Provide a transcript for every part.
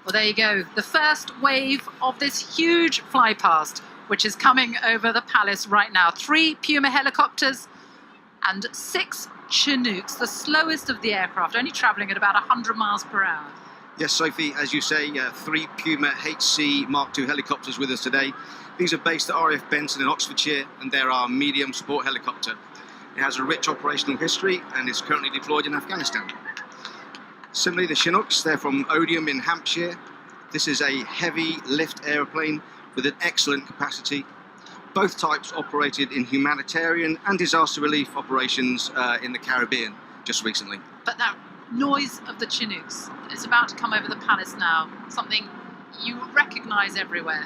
Well, there you go. The first wave of this huge fly past, which is coming over the palace right now. 3 Puma helicopters and 6 Chinooks, the slowest of the aircraft, only travelling at about 100 miles per hour. Yes, Sophie, as you say, 3 Puma HC Mark II helicopters with us today. These are based at RAF Benson in Oxfordshire, and they're our medium support helicopter. It has a rich operational history and is currently deployed in Afghanistan. Similarly, the Chinooks, they're from Odium in Hampshire. This is a heavy lift aeroplane with an excellent capacity. Both types operated in humanitarian and disaster relief operations in the Caribbean just recently. But that noise of the Chinooks is about to come over the palace now, something you recognise everywhere.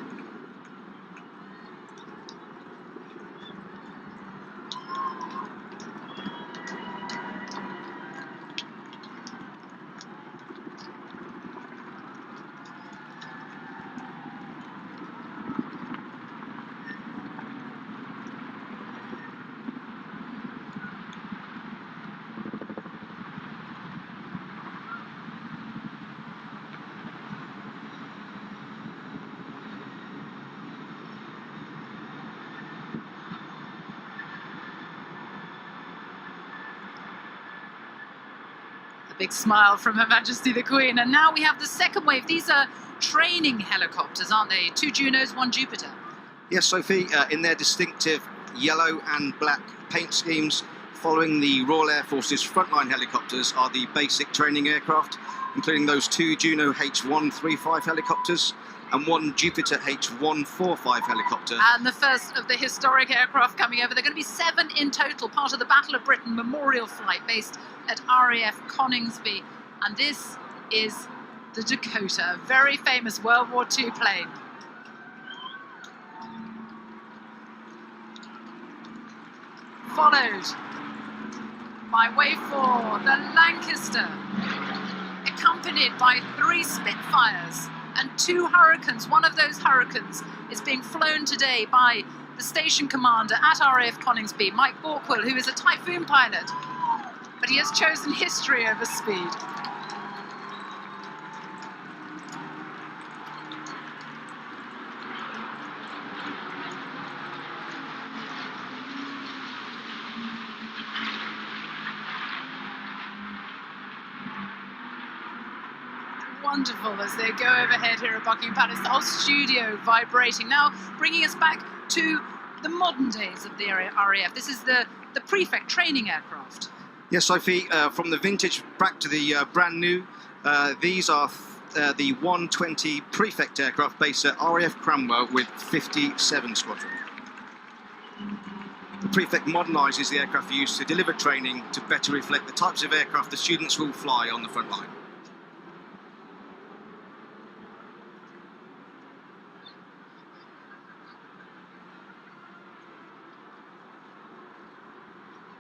Big smile from Her Majesty the Queen. And now we have the second wave. These are training helicopters, aren't they? 2 Junos, 1 Jupiter. Yes, Sophie, in their distinctive yellow and black paint schemes, following the Royal Air Force's frontline helicopters are the basic training aircraft, including those 2 Juno H135 helicopters and 1 Jupiter H145 helicopter. And the first of the historic aircraft coming over. There are going to be 7 in total, part of the Battle of Britain memorial flight based at RAF Coningsby. And this is the Dakota, a very famous World War II plane. Followed by Wave 4, the Lancaster, accompanied by 3 Spitfires and 2 Hurricanes. One of those Hurricanes is being flown today by the station commander at RAF Coningsby, Mike Borkwell, who is a Typhoon pilot, but he has chosen history over speed. Wonderful as they go overhead here at Buckingham Palace, the whole studio vibrating. Now bringing us back to the modern days of the RAF. This is the prefect training aircraft. Yes, Sophie, from the vintage back to the brand new, these are the 120 prefect aircraft based at RAF Cranwell with 57 Squadron. The prefect modernises the aircraft used to deliver training to better reflect the types of aircraft the students will fly on the front line.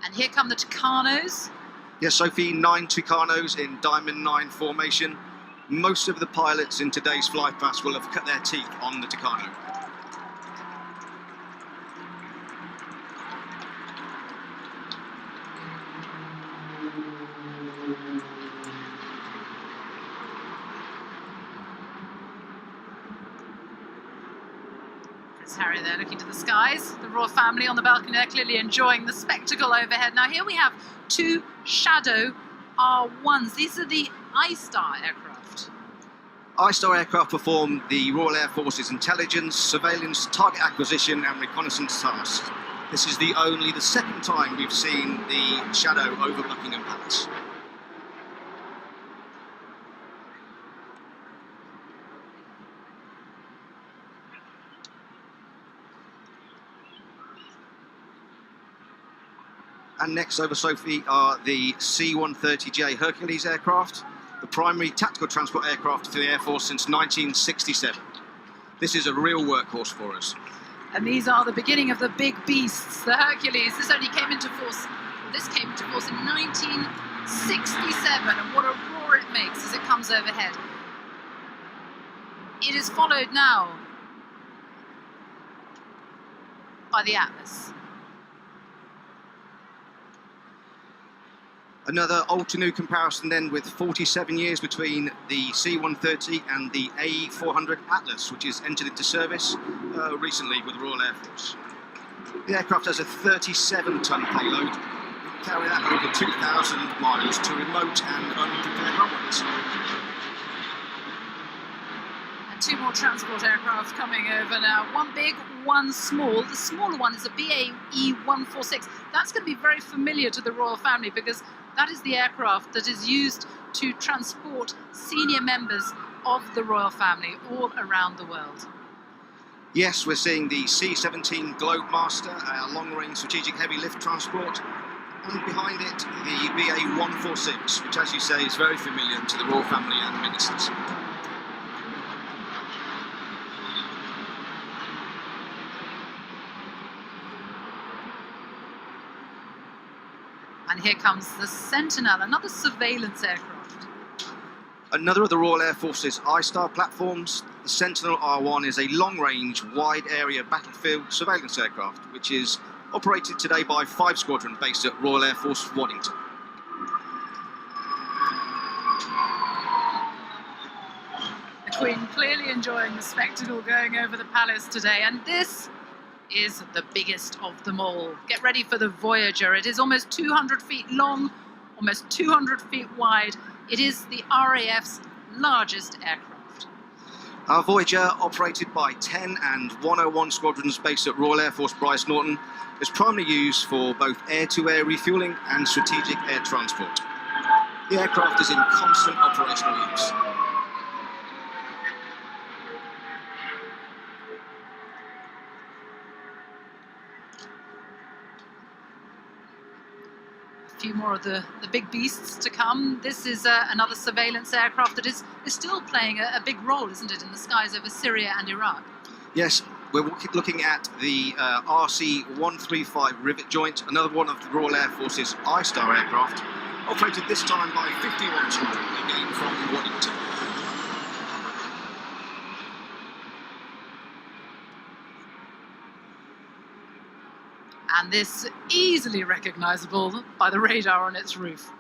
And here come the Tucanos. Yes, Sophie, 9 Tucanos in Diamond 9 formation. Most of the pilots in today's flight pass will have cut their teeth on the Tucano. Harry there looking to the skies. The royal family on the balcony there clearly enjoying the spectacle overhead. Now here we have 2 Shadow R1s. These are the I-Star aircraft. I-Star aircraft perform the Royal Air Force's intelligence, surveillance, target acquisition and reconnaissance tasks. This is the second time we've seen the Shadow over Buckingham Palace. And next over, Sophie, are the C-130J Hercules aircraft, the primary tactical transport aircraft for the Air Force since 1967. This is a real workhorse for us. And these are the beginning of the big beasts, the Hercules. This came into force in 1967, and what a roar it makes as it comes overhead. It is followed now by the Atlas. Another old to new comparison then, with 47 years between the C-130 and the AE-400 Atlas, which is entered into service recently with the Royal Air Force. The aircraft has a 37-ton payload, carrying that over 2,000 miles to remote and unprepared runways. And two more transport aircraft coming over now. One big, one small. The smaller one is a BAE 146. That's going to be very familiar to the royal family because that is the aircraft that is used to transport senior members of the royal family all around the world. Yes, we're seeing the C-17 Globemaster, a long-range strategic heavy lift transport, and behind it the BAE 146, which, as you say, is very familiar to the royal family and the ministers. And here comes the Centenary, another surveillance aircraft. Another of the Royal Air Force's I-Star platforms, the Sentinel R1 is a long-range, wide-area battlefield surveillance aircraft, which is operated today by 5 Squadron based at Royal Air Force Waddington. The Queen clearly enjoying the spectacle going over the palace today, and this is the biggest of them all. Get ready for the Voyager. It is almost 200 feet long, almost 200 feet wide. It is the RAF's largest aircraft. Our Voyager, operated by 10 and 101 squadrons based at Royal Air Force Bryce Norton, is primarily used for both air-to-air refuelling and strategic air transport. The aircraft is in constant operational use. A few more of the big beasts to come. This is another surveillance aircraft that is still playing a big role, isn't it, in the skies over Syria and Iraq? Yes, we're looking at the RC-135 rivet joint, another one of the Royal Air Force's I-Star aircraft, operated this time by 51 Squadron, again from Waddington. And this easily recognisable by the radar on its roof.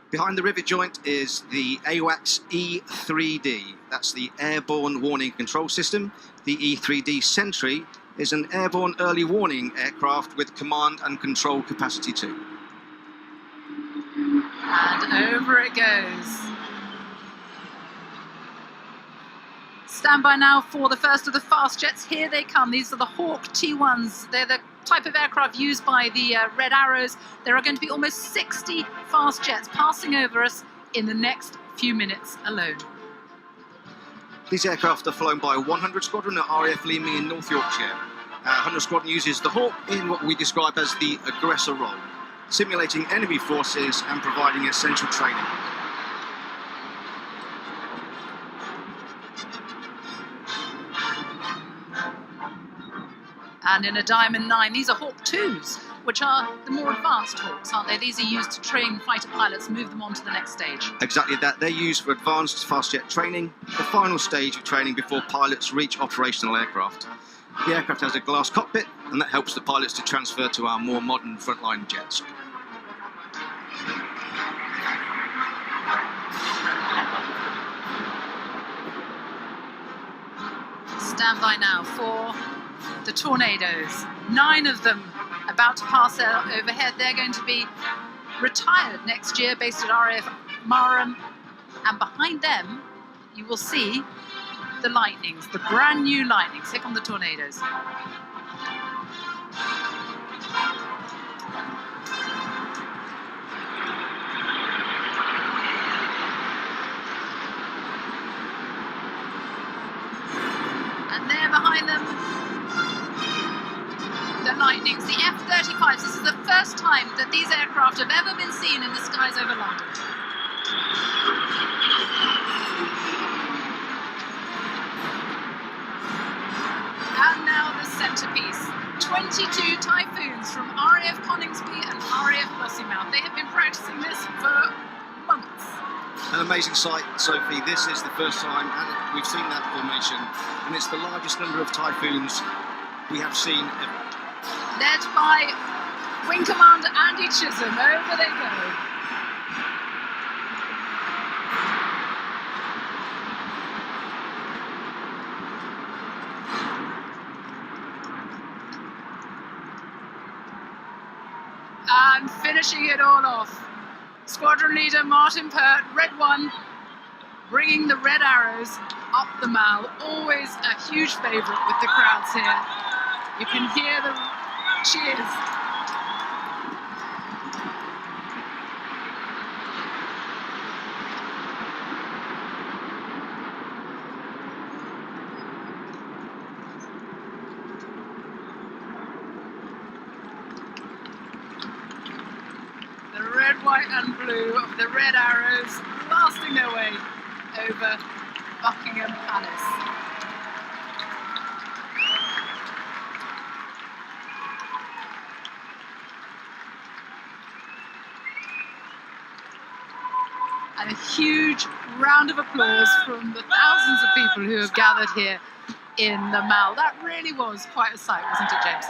Behind the rivet joint is the AWACS E3D. That's the Airborne Warning Control System. The E3D Sentry is an airborne early warning aircraft with command and control capacity too. And over it goes. Stand by now for the first of the fast jets. Here they come. These are the Hawk T1s. They're the type of aircraft used by the Red Arrows. There are going to be almost 60 fast jets passing over us in the next few minutes alone. These aircraft are flown by 100 Squadron at RAF Leaming in North Yorkshire. 100 Squadron uses the Hawk in what we describe as the aggressor role, simulating enemy forces and providing essential training. And in a Diamond 9, these are Hawk 2s, which are the more advanced Hawks, aren't they? These are used to train fighter pilots, move them on to the next stage. Exactly that. They're used for advanced fast jet training, the final stage of training before pilots reach operational aircraft. The aircraft has a glass cockpit, and that helps the pilots to transfer to our more modern frontline jets. Stand by now for the Tornadoes. 9 of them about to pass overhead. They're going to be retired next year based at RAF Marham. And behind them, you will see the Lightnings, the brand new Lightnings. Here come the Tornadoes. And there behind them, the Lightnings, the F-35s. This is the first time that these aircraft have ever been seen in the skies over London. And now the centrepiece. 22 Typhoons from RAF Coningsby and RAF Lossiemouth. They have been practicing this for months. An amazing sight, Sophie. This is the first time, and we've seen that formation, and it's the largest number of Typhoons we have seen ever. Led by Wing Commander Andy Chisholm. Over they go. and finishing it all off. Squadron leader Martin Pert, red one, bringing the red arrows up the Mall. Always a huge favourite with the crowds here. You can hear the cheers. The red, white and blue of the red arrows blasting their way over Buckingham Palace. And a huge round of applause from the thousands of people who have gathered here in the Mall. That really was quite a sight, wasn't it, James?